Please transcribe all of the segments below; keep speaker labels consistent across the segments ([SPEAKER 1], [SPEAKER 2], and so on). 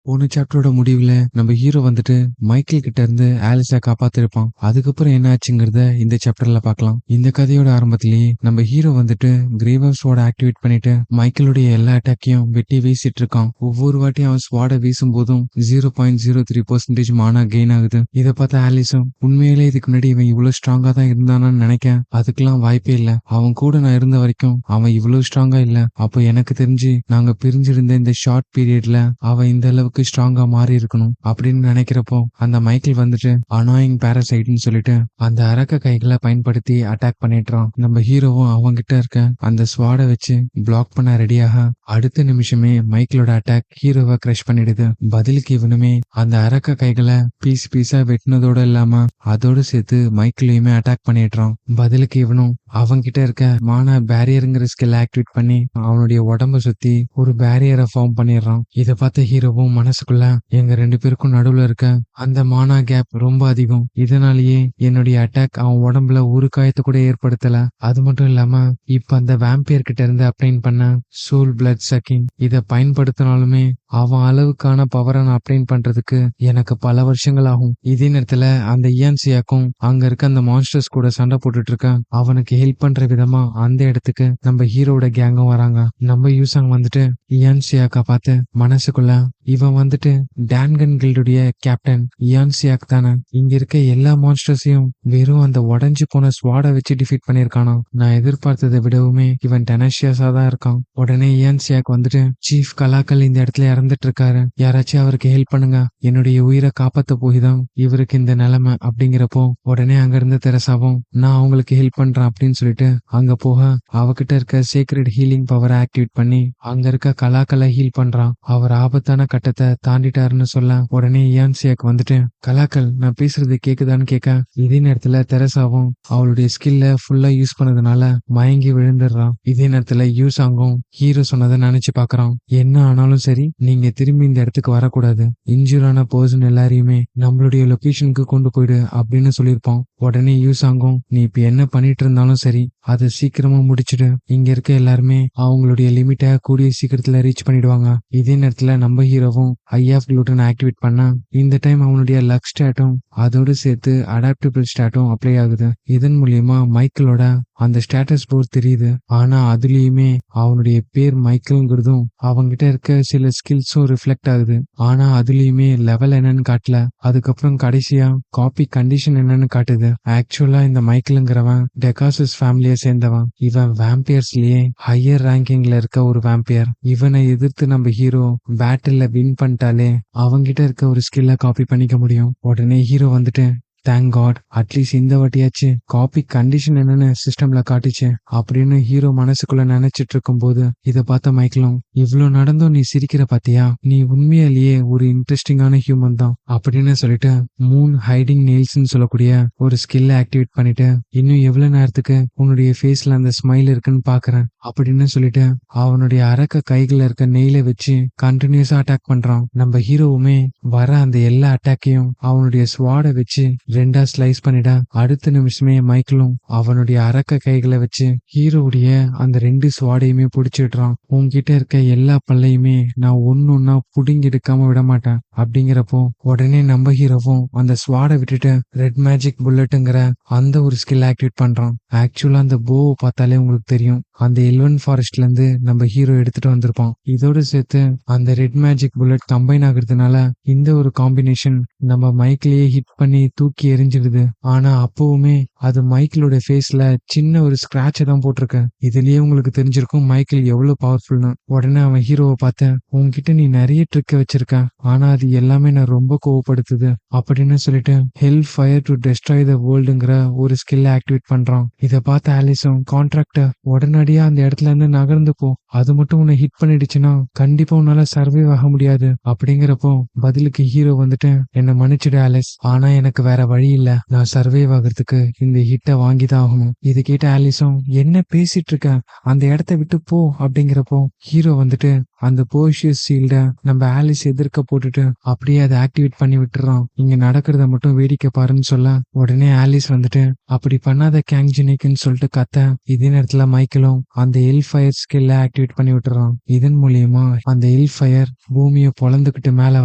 [SPEAKER 1] போன சாப்டரோட முடிவுல நம்ம ஹீரோ வந்துட்டு மைக்கேல் கிட்ட இருந்து ஆலிஸா காப்பாத்திருப்பான். அதுக்கப்புறம் என்ன ஆச்சுங்கிறத இந்த சாப்டர்ல பார்க்கலாம். இந்த கதையோட ஆரம்பத்திலேயே நம்ம ஹீரோ வந்துட்டு கிரேவ் ஸ்வாட ஆக்டிவேட் பண்ணிட்டு மைக்கேலுடைய எல்லா அட்டாக்கையும் வெட்டி வீசிட்டு இருக்கான். ஒவ்வொரு வாட்டியும் அவன் ஸ்வாட வீசும் போதும் 0.03% மானா கெயின் ஆகுது. இதை பார்த்த ஆலிஸும் உண்மையிலே இதுக்கு முன்னாடி இவன் இவ்வளவு ஸ்ட்ராங்கா தான் இருந்தானான்னு நினைக்க அதுக்கெல்லாம் வாய்ப்பே இல்ல. அவன் கூட நான் இருந்த வரைக்கும் அவன் இவ்வளவு ஸ்ட்ராங்கா இல்ல. அப்போ எனக்கு தெரிஞ்சு நாங்க பிரிஞ்சிருந்த இந்த ஷார்ட் பீரியட்ல அவன் இந்த அளவுக்கு ஸ்ட்ராங்கா மாறி இருக்கணும் அப்படின்னு நினைக்கிறப்போ அந்த மைக்கேல் வந்துட்டு அனாயிங் பாராசைட்னு சொல்லிட்டு அந்த அரக்க கைகளை பயன்படுத்தி அட்டாக் பண்ணிடுறான். நம்ம ஹீரோவும் அவங்கிட்ட இருக்க அந்த ஸ்வாட வச்சு பிளாக் பண்ண ரெடியாக அடுத்த நிமிஷமே மைக்கேலோட அட்டாக் ஹீரோவை கிரஷ் பண்ணிடுது. பதிலுக்கு இவனுமே அந்த அரக்க கைகளை பீஸ் பீஸா வெட்டினதோட இல்லாம அதோட சேர்த்து மைக்கேலையுமே அட்டாக் பண்ணிடுறான். பதிலுக்கு இவனும் அவங்கிட்ட இருக்க மானா பேரியருங்கிற ஸ்கில் ஆக்டிவேட் பண்ணி அவனுடைய உடம்ப சுத்தி ஒரு பேரியரை ஃபார்ம் பண்ணிடுறான். இதை பார்த்த ஹீரோவும் மனசுக்குள்ள எங்க ரெண்டு பேருக்கும் நடுவுல இருக்க அந்த மானா கேப் ரொம்ப அதிகம். இதனாலேயே என்னுடைய அட்டாக் அவன் உடம்புல ஒரு காயத்தை கூட ஏற்படுத்தல. அது மட்டும் இல்லாம இப்ப அந்த வேம்பியர் கிட்ட இருந்து அப்ளைன் பண்ண சோல் பிளட் சக்கிங் இதை பயன்படுத்தினாலுமே அவன் அளவுக்கான பவரை நான் அப்ளைன் பண்றதுக்கு எனக்கு பல வருஷங்கள் ஆகும். இதே நேரத்துல அந்த இயான்சியாக்கும் அங்க இருக்க அந்த மான்ஸ்டர்ஸ் கூட சண்டை போட்டுட்டு இருக்க அவனுக்கு ஹெல்ப் பண்ற விதமா அந்த இடத்துக்கு நம்ம ஹீரோட கேங்கும் வராங்க. நம்ம யூசாங் வந்துட்டு இயான்சியாக்கா பார்த்து மனசுக்குள்ள இவன் வந்துட்டு டான்கன் கில்டுடைய கேப்டன் இயான்சியாக் தானே, இங்க இருக்க எல்லா மான்ஸ்டர்ஸையும் வெறும் அந்த உடஞ்சு போன ஸ்வாட வச்சு டிஃபீட் பண்ணிருக்கானா, நான் எதிர்பார்த்ததை விடவுமே இவன் டெனஷியஸா தான் இருக்கான். உடனே இயான்சியாக் வந்துட்டு சீஃப் கலாக்கல் இந்த இடத்துல இறந்துட்டு இருக்காரு, யாராச்சும் அவருக்கு ஹெல்ப் பண்ணுங்க, என்னுடைய உயிரை காப்பாத்த போய்தான் இவருக்கு இந்த நிலைமை அப்படிங்கிறப்போ உடனே அங்க இருந்து தெரசாவும் நான் அவங்களுக்கு ஹெல்ப் பண்றேன் அப்படின்னு சொல்லிட்டு அங்க போக அவகிட்ட இருக்க சீக்ரெட் ஹீலிங் பவரை ஆக்டிவேட் பண்ணி அங்க இருக்க கலாக்கலை ஹீல் பண்றான். அவர் ஆபத்தான கட்டத்தை தாண்டிட்டாருன்னு சொல்ல உடனே இயான்சியாக் வந்துட்டு கலாக்கல் நான் பேசுறது கேக்குதான்னு கேட்க இதே நேரத்துல தெரசாவும் அவளுடைய ஸ்கில்ல ஃபுல்லா யூஸ் பண்ணதுனால மயங்கி விழுந்துடுறான். இதே நேரத்துல யூசாங்கும் ஹீரோ சொன்னதை நினைச்சு பாக்குறான். என்ன ஆனாலும் சரி நீங்க திரும்பி இந்த இடத்துக்கு வரக்கூடாது, இன்ஜூரான பர்சன் எல்லாரையுமே நம்மளுடைய லொகேஷனுக்கு கொண்டு போயிடு அப்படின்னு சொல்லியிருப்பான். உடனே யூசாங்கும் நீ இப்ப என்ன பண்ணிட்டு இருந்தாலும் சரி அதை சீக்கிரமா முடிச்சுடு, இங்க இருக்க எல்லாருமே அவங்களுடைய லிமிட்டை கூடிய சீக்கிரத்துல ரீச் பண்ணிடுவாங்க. இதே நேரத்துல நம்ம ஹீரோவும் ஐ ஆஃப் குளூட்டன் ஆக்டிவேட் பண்ண இந்த டைம் அவனுடைய லக் ஸ்டாட்டும் அதோடு சேர்த்து அடாப்டபிள் ஸ்டாட்டும் அப்ளை ஆகுது. இதன் மூலியமா மைக்கேலோட அந்த ஸ்டேட்டஸ் போர்ட் தெரியுது. ஆனா அதுலயுமே அவனுடைய பேர் மைக்கேல்ங்கிறதும் அவங்கிட்ட இருக்க சில ஸ்கில்ஸும் ரிஃப்ளெக்ட் ஆகுது. ஆனா அதுலயுமே லெவல் என்னன்னு காட்டல. அதுக்கப்புறம் கடைசியா காப்பி கண்டிஷன் என்னன்னு காட்டுது. ஆக்சுவலா இந்த மைக்கேலுங்கிறவன் டெகாசஸ் ஃபேமிலியை சேர்ந்தவன். இவன் வேம்பியர்ஸ்லயே ஹையர் ரேங்கிங்ல இருக்க ஒரு வேம்பியர். இவனை எதிர்த்து நம்ம ஹீரோ பேட்டில்ல வின் பண்ணிட்டாலே அவங்கிட்ட இருக்க ஒரு ஸ்கில்ல காப்பி பண்ணிக்க முடியும். உடனே ஹீரோ வந்துட்டு தேங்க் காட் அட்லீஸ்ட் இந்த வாட்டியாச்சு காப்பி கண்டிஷன் என்னன்னு சிஸ்டம்ல காட்டுச்சு அப்படின்னு ஹீரோ மனசுக்குள்ள நினைச்சிட்டு இருக்கும் போது இதை பார்த்த மைக்கேலும் இவ்வளவு நடந்தும் நீ சிரிக்கிற பாத்தியா, நீ உண்மையிலேயே ஒரு இன்ட்ரெஸ்டிங்கான ஹியூமன் தான் அப்படின்னு சொல்லிட்டு மூன் ஹைடிங் நெயில்ஸ்ன்னு சொல்லக்கூடிய ஒரு ஸ்கில்ல ஆக்டிவேட் பண்ணிட்டு இன்னும் எவ்வளவு நேரத்துக்கு உன்னுடைய ஃபேஸ்ல அந்த ஸ்மைல் இருக்குன்னு பாக்குறேன் அப்படின்னு சொல்லிட்டு அவனுடைய அரக்க கைகள்ல இருக்க நெயில வச்சு கண்டினியூஸா அட்டாக் பண்றான். நம்ம ஹீரோவுமே வர அந்த எல்லா அட்டாக்கையும் அவனுடைய ஸ்வாட வச்சு ரெண்டா ஸ்லைஸ் பண்ணிட அடுத்த நிமிஷமே மைக்கேலும் அவனுடைய அரக்க கைகளை வச்சு ஹீரோவுடைய அந்த ரெண்டு ஸ்வாடையுமே புடிச்சிடுறான். உன்கிட்ட இருக்க எல்லா பல்லையுமே நான் ஒன்னொன்னா புடுங்கி எடுக்காம விட மாட்டேன் அப்படிங்கிறப்போ உடனே நம்ம ஹீரோவும் அந்த ஸ்வாட விட்டுட்டு ரெட் மேஜிக் புல்லட்டுங்கிற அந்த ஒரு ஸ்கில் ஆக்டிவேட் பண்றான். ஆக்சுவலா அந்த போவை பார்த்தாலே உங்களுக்கு தெரியும் அந்த எல்வன் ஃபாரஸ்ட்ல இருந்து நம்ம ஹீரோ எடுத்துட்டு வந்திருப்பான். இதோட சேர்த்து அந்த ரெட் மேஜிக் புல்லட் கம்பைன் ஆகுறதுனால இந்த ஒரு காம்பினேஷன் நம்ம மைக்கிலேயே ஹிட் பண்ணி தூக்கி எரிஞ்சிடுது. ஆனா அப்பவுமே அது மைக்கேலோட ஃபேஸ்ல சின்ன ஒரு ஸ்கிராட்சை தான் போட்டிருக்கு. இதுலயே உங்களுக்கு தெரிஞ்சிருக்கும் மைக்கேல் எவ்வளவு பவர்ஃபுல்னு. உடனே அவன் ஹீரோவை பார்த்த உன்கிட்ட நீ நிறைய ட்ரிக்க வச்சிருக்க, ஆனா அது எல்லாமே நான் ரொம்ப கோவப்படுத்துது அப்படின்னு சொல்லிட்டு ஹெல் ஃபயர் டு டெஸ்ட்ராய் த வேர்ல்டுங்கிற ஒரு ஸ்கில் ஆக்டிவேட் பண்றான். இதை பார்த்த ஆலிஸும் கான்ட்ராக்டர் உடனடியா அந்த இடத்துல இருந்து நகர்ந்து போ, அது மட்டும் உன்னை ஹிட் பண்ணிடுச்சுன்னா கண்டிப்பா உன்னால சர்வைவ் ஆக முடியாது அப்படிங்கிறப்போ பதிலுக்கு ஹீரோ வந்துட்டு என்ன மன்னிச்சிடு ஆலிஸ், ஆனா எனக்கு வேற வழி இல்ல, நான் சர்வைவ் ஆகிறதுக்கு இந்த ஹிட்டை வாங்கிதான் ஆகணும். இது கேட்ட ஆலிஸும் என்ன பேசிட்டு இருக்க, அந்த இடத்த விட்டு போ அப்படிங்கிறப்போ ஹீரோ வந்துட்டு அந்த போஷியஸ் ஷீல்ட நம்ம ஆலிஸ் எதிர்க்க போட்டுட்டு அப்படியே அதை ஆக்டிவேட் பண்ணி விட்டுறான். இங்க நடக்கிறத மட்டும் வேடிக்கை பாருன்னு சொல்ல உடனே ஆலிஸ் வந்துட்டு அப்படி பண்ணாத கேங்ஜினிக்குன்னு சொல்லிட்டு கத்த இதே நேரத்துல மைக்கேலும் அந்த எல் ஃபயர் ஸ்கில்ல ஆக்டிவேட் பண்ணி விட்டுறான். இதன் மூலியமா அந்த எல் ஃபயர் பூமியை பொழந்துகிட்டு மேல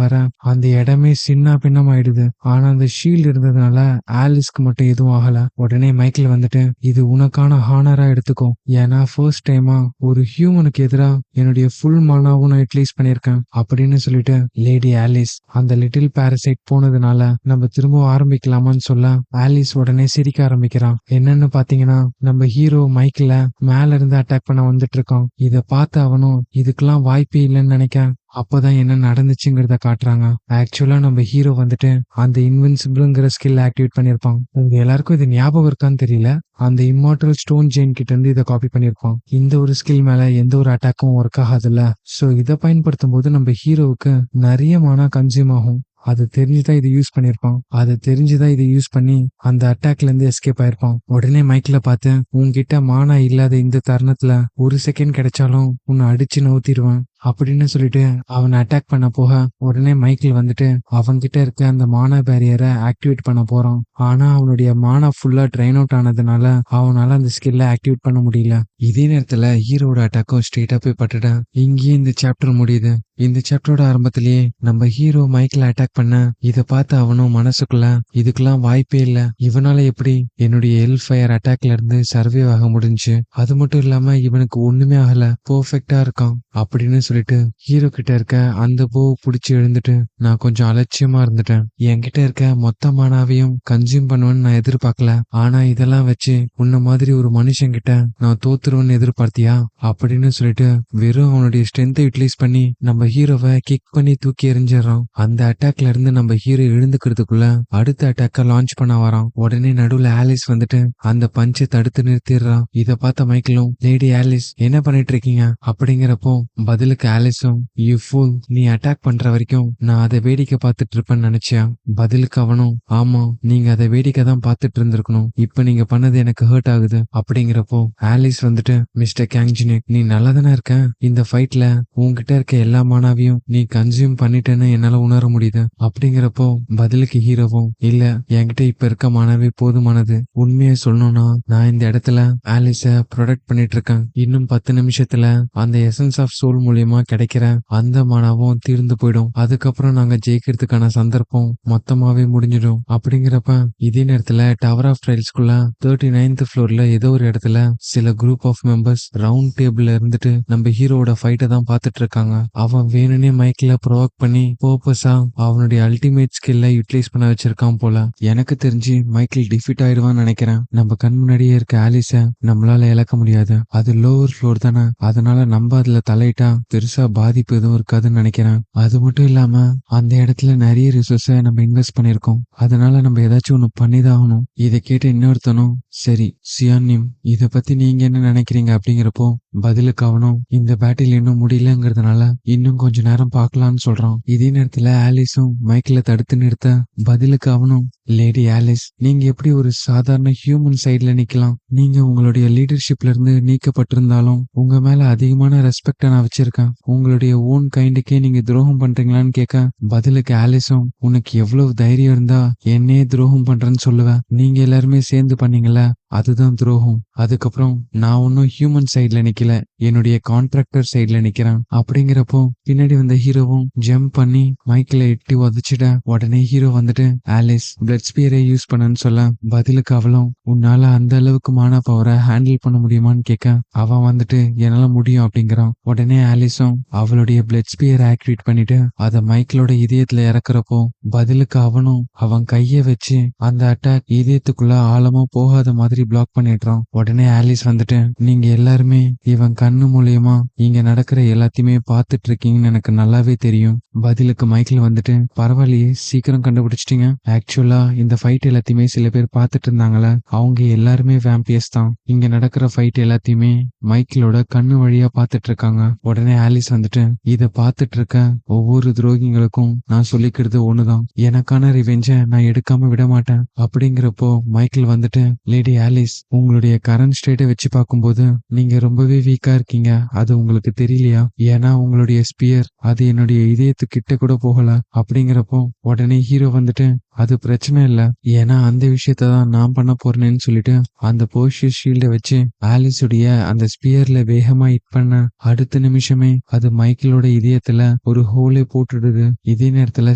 [SPEAKER 1] வர அந்த இடமே சின்ன பின்னம் ஆயிடுது. ஆனா அந்த ஷீல்டு இருந்ததுனால ஆலிஸ்க்கு மட்டும் எதுவும் ஆகல. உடனே மைக்கேல் வந்துட்டு இது உனக்கான ஹானரா எடுத்துக்கோ, ஏன்னா ஃபர்ஸ்ட் டைமா ஒரு ஹியூமனுக்கு எதிரா என்னுடைய ஃபுல் மனாவும் நான் யூட்டிலைஸ் பண்ணிருக்கேன் அப்படின்னு சொல்லிட்டு லேடி ஆலிஸ் அந்த லிட்டில் பாரசைட் போனதுனால நம்ம திரும்ப ஆரம்பிக்கலாமான்னு சொல்ல ஆலிஸ் உடனே சிரிக்க ஆரம்பிக்கிறான். என்னன்னு பாத்தீங்கன்னா நம்ம ஹீரோ மைக்கேல மேல இருந்து அட்டாக் பண்ண வந்துட்டு இருக்கான். இத பார்த்து அவனும் இதுக்கெல்லாம் வாய்ப்பே இல்லைன்னு நினைக்க அப்பதான் என்ன நடந்துச்சுங்கிறத காட்டுறாங்க. ஆக்சுவலா நம்ம ஹீரோ வந்துட்டு அந்த இன்வின்சிபிள்ங்கிற ஸ்கில் ஆக்டிவேட் பண்ணிருப்பான். உங்க எல்லாருக்கும் இது ஞாபகம் இருக்கான்னு தெரியல, அந்த இம்மார்டல் ஸ்டோன் ஜெயின் கிட்ட இருந்து இதை காப்பி பண்ணிருப்பான். இந்த ஒரு ஸ்கில் மேல எந்த ஒரு அட்டாக்கும் ஒர்க் ஆகாதுல்ல. சோ இதை பயன்படுத்தும் போது நம்ம ஹீரோவுக்கு நிறைய மானா கன்சியூம் ஆகும். அது தெரிஞ்சுதான் இதை யூஸ் பண்ணிருப்பான். அது தெரிஞ்சுதான் இதை யூஸ் பண்ணி அந்த அட்டாக்ல இருந்து எஸ்கேப் ஆயிருப்பான். உடனே மைக்ல பார்த்து உன்கிட்ட மானா இல்லாத இந்த தருணத்துல ஒரு செகண்ட் கிடைச்சாலும் உன்னை அடிச்சு நவுத்திடுவேன் அப்படின்னு சொல்லிட்டு அவனை அட்டாக் பண்ண போக உடனே மைக்கேல் வந்துட்டு அவன்கிட்ட இருக்க அந்த மானா பேரியரை ஆக்டிவேட் பண்ண போறான். ஆனா அவனுடைய மானா ஃபுல்லா ட்ரைன் அவுட் ஆனதுனால அவனால அந்த ஸ்கில்ல ஆக்டிவேட் பண்ண முடியல. இதே நேரத்துல ஹீரோட அட்டாக்கும் ஸ்ட்ரெயிட்டா போய் பட்டுட இங்கேயே இந்த சாப்டர் முடியுது. இந்த சாப்டரோட ஆரம்பத்திலேயே நம்ம ஹீரோ மைக்கேல் அட்டாக் பண்ண இத பார்த்து அவனும் மனசுக்குள்ள இதுக்கெல்லாம் வாய்ப்பே இல்ல, இவனால எப்படி என்னுடைய எல் ஃபயர் அட்டாக்ல இருந்து சர்வே ஆக முடிஞ்சு, அது மட்டும் இல்லாம இவனுக்கு ஒண்ணுமே ஆகல, பெர்ஃபெக்ட்டா இருக்கான் அப்படின்னு சொல்லிட்டு ஹீரோ கிட்ட இருக்க அந்த பூ புடிச்சு எழுந்துட்டு நான் கொஞ்சம் அலட்சியமா இருந்துட்டேன். என்கிட்ட இருக்க மொத்த மானாவையும் கன்சியூம் பண்ணுவேன்னு நான் எதிர்பார்க்கல. ஆனா இதெல்லாம் வச்சு உன்ன மாதிரி ஒரு மனுஷன் கிட்ட நான் தோத்துருவேன்னு எதிர்பார்த்தியா அப்படின்னு சொல்லிட்டு வெறும் அவனுடைய ஸ்ட்ரென்த்தை யூட்டிலைஸ் பண்ணி நம்ம ஹீரோவை கிக் பண்ணி தூக்கி எறிஞ்சிடறான். அந்த அட்டாக்ல இருந்து நம்ம ஹீரோ எழுந்துக்கிறதுக்குள்ள அடுத்த அட்டாக்க லான்ச் பண்ண வரான். உடனே நடுவுல ஆலிஸ் வந்துட்டு அந்த பஞ்சை தடுத்து நிறுத்திடுறான். இத பார்த்த மைக்கேலும் லேடி ஆலிஸ் என்ன பண்ணிட்டு இருக்கீங்க அப்படிங்கிறப்போ பதிலுக்கு ஆலிஸும் யூ ஃபூல், நீ அட்டாக் பண்ற வரைக்கும் நான் அதை வேடிக்கை பார்த்துட்டு இருப்பேன்னு நினைச்சியா? பதிலுக்கு அவனும் ஆமா, நீங்க அதை வேடிக்கை தான் பார்த்துட்டு இருந்திருக்கணும், இப்ப நீங்க பண்ணது எனக்கு ஹர்ட் ஆகுது அப்படிங்கிறப்போ ஆலிஸ் வந்துட்டு மிஸ்டர் கேங்ஜினிக் நீ நல்லதானே இருக்க, இந்த ஃபைட்ல உன்கிட்ட இருக்க எல்லா மானாவையும் நீ கன்சியூம் பண்ணிட்டேன்னு என்னால உணர முடியுது அப்படிங்கிறப்போ பதிலுக்கு ஹீரோவும் இல்ல, என்கிட்ட இப்ப இருக்க மானாவே போதுமானது, உண்மையை சொல்லணும்னா நான் இந்த இடத்துல ஆலிஸ ப்ரொடெக்ட் பண்ணிட்டு இருக்கேன், இன்னும் 10 நிமிஷத்துல அந்த எசன்ஸ் ஆஃப் சோல் மூலியமா கிடைக்கிற அந்த மானாவும் தீர்ந்து போயிடும், அதுக்கப்புறம் நாங்க ஜெயிக்கிறதுக்கான சந்தர்ப்பம் மொத்தமாவே முடிஞ்சிடும் அப்படிங்கிறப்ப இதே நேரத்துல டவர் ஆஃப் ட்ரைல்ஸ்குள்ள 39th ஃப்ளோர்ல ஏதோ ஒரு இடத்துல சில குரூப் ஆஃப் மெம்பர்ஸ் ரவுண்ட் டேபிள்ல இருந்துட்டு நம்ம ஹீரோட ஃபைட்டை தான் பார்த்துட்டு இருக்காங்க. அவன் வேணும்னே மைக்ல ப்ரோவோக் பண்ணி பர்பஸா அவனுடைய அல்டிமேட் ஸ்கில்ல யூட்டிலைஸ் பண்ண வச்சிருக்கான் போல. எனக்கு தெரிஞ்சு மைக்கேல் டிஃபீட் ஆயிடுவான்னு நினைக்கிறேன். நம்ம கண் முன்னாடியே இருக்க ஆலிஸ நம்மளால இழக்க முடியாது, அது லோவர் ஃப்ளோர் தானே, அதனால நம்ம அதுல தலையிட்டா பெருசா பாதிப்பு எதுவும் இருக்காதுன்னு நினைக்கிறேன். அது மட்டும் இல்லாம அந்த இடத்துல நிறைய ரிசோர்ஸ நம்ம இன்வெஸ்ட் பண்ணிருக்கோம், அதனால நம்ம ஏதாச்சும் ஒண்ணு பண்ணிதான் ஆகணும். இதை கேட்டு இன்னொருத்தனும் சரி சியானிம் இத பத்தி நீங்க என்ன நினைக்கிறீங்க அப்படிங்கிறப்போ பதிலுக்கு அவனும் இந்த பேட்டில் இன்னும் முடியலங்கிறதுனால இன்னும் கொஞ்ச நேரம் பார்க்கலாம்னு சொல்றான். இதே நேரத்துல ஆலிஸும் மைக்கேல தடுத்து நிறுத்த பதிலுக்கு அவனும் லேடி ஆலிஸ் நீங்க எப்படி ஒரு சாதாரண ஹியூமன் சைட்ல நிக்கலாம், நீங்க உங்களுடைய லீடர்ஷிப்ல இருந்து நீக்கப்பட்டிருந்தாலும் உங்க மேல அதிகமான ரெஸ்பெக்ட நான் வச்சிருக்கேன், உங்களுடைய ஓன் கைண்டுக்கே நீங்க துரோகம் பண்றீங்களான்னு கேட்க பதிலுக்கு ஆலிஸும் உனக்கு எவ்வளவு தைரியம் இருந்தா என்னையே துரோகம் பண்றேன்னு சொல்லுவேன், நீங்க எல்லாருமே சேர்ந்து பண்ணீங்கல்ல அதுதான் துரோகம், அதுக்கப்புறம் நான் ஒன்னும் ஹியூமன் சைட்ல நிக்கல, என்னுடைய கான்ட்ராக்டர் சைட்ல நிக்கிறேன் அப்படிங்கிறப்போ பின்னாடி வந்த ஹீரோவும் ஜம்ப் பண்ணி மைக்கேல எட்டி உதச்சிட உடனே ஹீரோ வந்துட்டு ஆலிஸ் பிளட் ஸ்பியரை யூஸ் பண்ணன்னு சொல்ல பதிலுக்கு அவளும் உன்னால அந்த அளவுக்கு மானா பவரை ஹேண்டில் பண்ண முடியுமான்னு கேட்க அவன் வந்துட்டு என்னால முடியும் அப்படிங்கிறான். உடனே ஆலிஸும் அவளுடைய பிளட் ஸ்பியரை ஆக்டிவேட் பண்ணிட்டு அதை மைக்கேலோட இதயத்துல இறக்குறப்போ பதிலுக்கு அவனும் அவன் கைய வச்சு அந்த அட்டாக் இதயத்துக்குள்ள ஆழமா போகாத மாதிரி பிளாக் பண்ணிடுறான். உடனே ஆலிஸ் வந்துட்டு நீங்க எல்லாருமே இவன் கண்ணு மூலியமா இங்க நடக்கிற எல்லாத்தையுமே பாத்துட்டு இருக்கீங்கன்னு எனக்கு நல்லாவே தெரியும். பதிலுக்கு மைக்கேல் வந்துட்டு பரவாயில்லையே சீக்கிரம் கண்டுபிடிச்சிட்டீங்க, ஆக்சுவலா இந்த ஃபைட் எல்லாத்தையுமே சில பேர் பாத்துட்டு இருந்தாங்களே அவங்க எல்லாருமே வேம்பியர்ஸ் தான், இங்க நடக்கிற ஃபைட் எல்லாத்தையுமே மைக்கேலோட கண்ணு வழியா பாத்துட்டு இருக்காங்க. உடனே ஆலிஸ் வந்துட்டு இத பாத்துட்டு இருக்க ஒவ்வொரு துரோகிங்களுக்கும் நான் சொல்லிக்கிறது ஒண்ணுதான், எனக்கான ரிவெஞ்ச நான் எடுக்காம விட மாட்டேன் அப்படிங்கிறப்போ மைக்கேல் வந்துட்டு லேடி ஆலிஸ், உங்களுடைய கரண்ட் ஸ்டேட்டை வச்சு பார்க்கும்போது நீங்க ரொம்பவே வீக்கா இருக்கீங்க. அது உங்களுக்கு தெரியலையா? ஏன்னா உங்களுடைய ஸ்பியர் அது என்னுடைய இதயத்துக்கிட்ட கூட போகல. அப்படிங்கிறப்போ உடனே ஹீரோ வந்துட்டு அது பிரச்சனை இல்ல. ஏன்னா அந்த விஷயத்த தான் நான் பண்ண போறேன்னு சொல்லிட்டு அந்த போர்ஷியஸ் ஷீல்டை வச்சு ஆலிஸுடைய அந்த ஸ்பியர்ல வேகமா ஹிட் பண்ண அடுத்த நிமிஷமே அது மைக்கேலோட இதயத்துல ஒரு ஹோலே போட்டுடுது. இதே நேரத்துல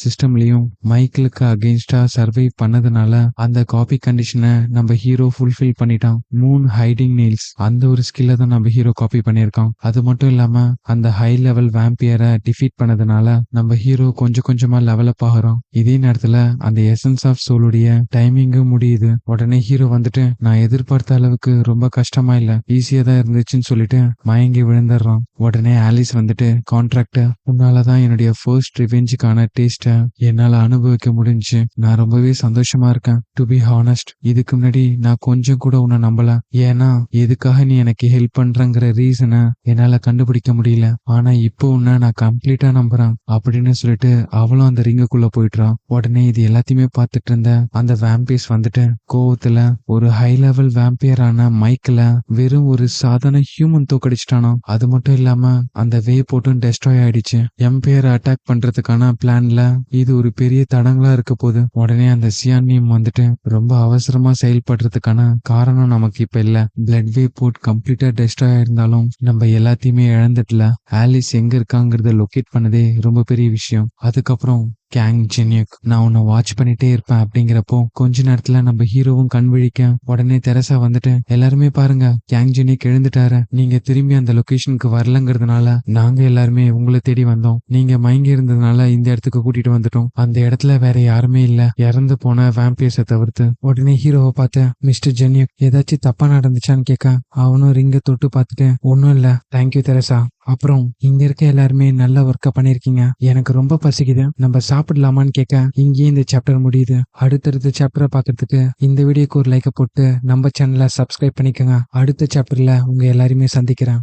[SPEAKER 1] சிஸ்டம்லயும் மைக்கேலுக்கு அகெயின்ஸ்டா சர்வை பண்ணதுனால அந்த காப்பி கண்டிஷனை நம்ம ஹீரோ ஃபுல்ஃபில் பண்ணிட்டான். மூன் ஹைடிங் நெயில்ஸ் அந்த ஒரு ஸ்கில்ல தான் நம்ம ஹீரோ காப்பி பண்ணியிருக்கான். அது மட்டும் இல்லாம அந்த ஹை லெவல் வேம்பியரை டிஃபீட் பண்ணதுனால நம்ம ஹீரோ கொஞ்சம் கொஞ்சமா லெவலப் ஆகிறோம். இதே நேரத்துல அந்த எசன்ஸ் ஆஃப் சோலுடைய டைமிங்கும் முடியுது. உடனே ஹீரோ வந்துட்டு நான் எதிர்பார்த்த அளவுக்கு ரொம்ப கஷ்டமா இல்ல, ஈஸியா தான் இருந்துச்சுன்னு சொல்லிட்டு மயங்கி விழுந்துடுறான். உடனே ஆலிஸ் வந்துட்டு கான்ட்ராக்ட உன்னாலதான் என்னுடைய ஃபர்ஸ்ட் ரிவெஞ்சுக்கான டேஸ்ட என்னால அனுபவிக்க முடிஞ்சு. நான் ரொம்பவே சந்தோஷமா இருக்கேன். டு பி ஹானஸ்ட், இதுக்கு முன்னாடி நான் கொஞ்சம் கூட உன்னை நம்பல. ஏன்னா எதுக்காக நீ எனக்கு ஹெல்ப் பண்றங்கிற ரீசனை என்னால கண்டுபிடிக்க முடியல. ஆனா இப்போ உன்னை நான் கம்ப்ளீட்டா நம்புறேன் அப்படின்னு சொல்லிட்டு அவளும் அந்த ரிங்குக்குள்ள போயிட்டுறான். உடனே இது எல்லாத்தையுமே பார்த்துட்டு இருந்த அந்த வேம்பியர்ஸ் வந்துட்டு கோவத்துல ஒரு ஹை லெவல் வேம்பியரான மைக்கேல வெறும் ஒரு சாதாரண ஹியூமன் தோக்கடிச்சிட்டானோ. அது மட்டும் இல்லாம அந்த வே போட்டும் டெஸ்ட்ராய் ஆயிடுச்சு. எம்பையர் அட்டாக் பண்றதுக்கான பிளான்ல இது ஒரு பெரிய தடங்களா இருக்க போகுது. உடனே அந்த சியானியம் வந்துட்டு ரொம்ப அவசரமா செயல்படுறதுக்கான காரணம் நமக்கு இப்ப இல்ல. பிளட் வே போட் கம்ப்ளீட்டா டெஸ்ட்ராய் ஆயிருந்தாலும் நம்ம எல்லாத்தையுமே இழந்துட்டுல. ஆலிஸ் எங்க இருக்காங்கிறத லொகேட் பண்ணதே ரொம்ப பெரிய விஷயம். அதுக்கப்புறம் கேங் ஜென்யூக், நான் உன்னை வாட்ச் பண்ணிட்டே இருப்பேன் அப்படிங்கிறப்போ கொஞ்ச நேரத்துல நம்ம ஹீரோவும் கண் விழிக்க உடனே தெரசா வந்துட்டு எல்லாருமே பாருங்க, கேங் ஜென்யூக் எழுந்துட்டாரு. நீங்க திரும்பி அந்த லொகேஷனுக்கு வரலங்கிறதுனால நாங்க எல்லாருமே உங்களை தேடி வந்தோம். நீங்க மயங்கி இருந்ததுனால இந்த இடத்துக்கு கூட்டிட்டு வந்துட்டோம். அந்த இடத்துல வேற யாருமே இல்ல, இறந்து போன வேம்பியர்ஸை தவிர்த்து. உடனே ஹீரோவை பார்த்து மிஸ்டர் ஜென்யூக் ஏதாச்சும் தப்பா நடந்துச்சான்னு கேட்க அவனும் ரிங்க தொட்டு பார்த்துட்டு ஒன்னும் இல்ல, தேங்க்யூ தெரசா. அப்புறம் இங்க இருக்க எல்லாருமே நல்ல ஒர்க்கா பண்ணிருக்கீங்க. எனக்கு ரொம்ப பசிக்குது, நம்ம சாப்பிடலாமான்னு கேட்க இங்கேயே இந்த சாப்டர் முடியுது. அடுத்தடுத்த சாப்டரை பாக்குறதுக்கு இந்த வீடியோக்கு ஒரு லைக்கை போட்டு நம்ம சேனலை சப்ஸ்கிரைப் பண்ணிக்கோங்க. அடுத்த சாப்டர்ல உங்க எல்லாருமே சந்திக்கிறேன்.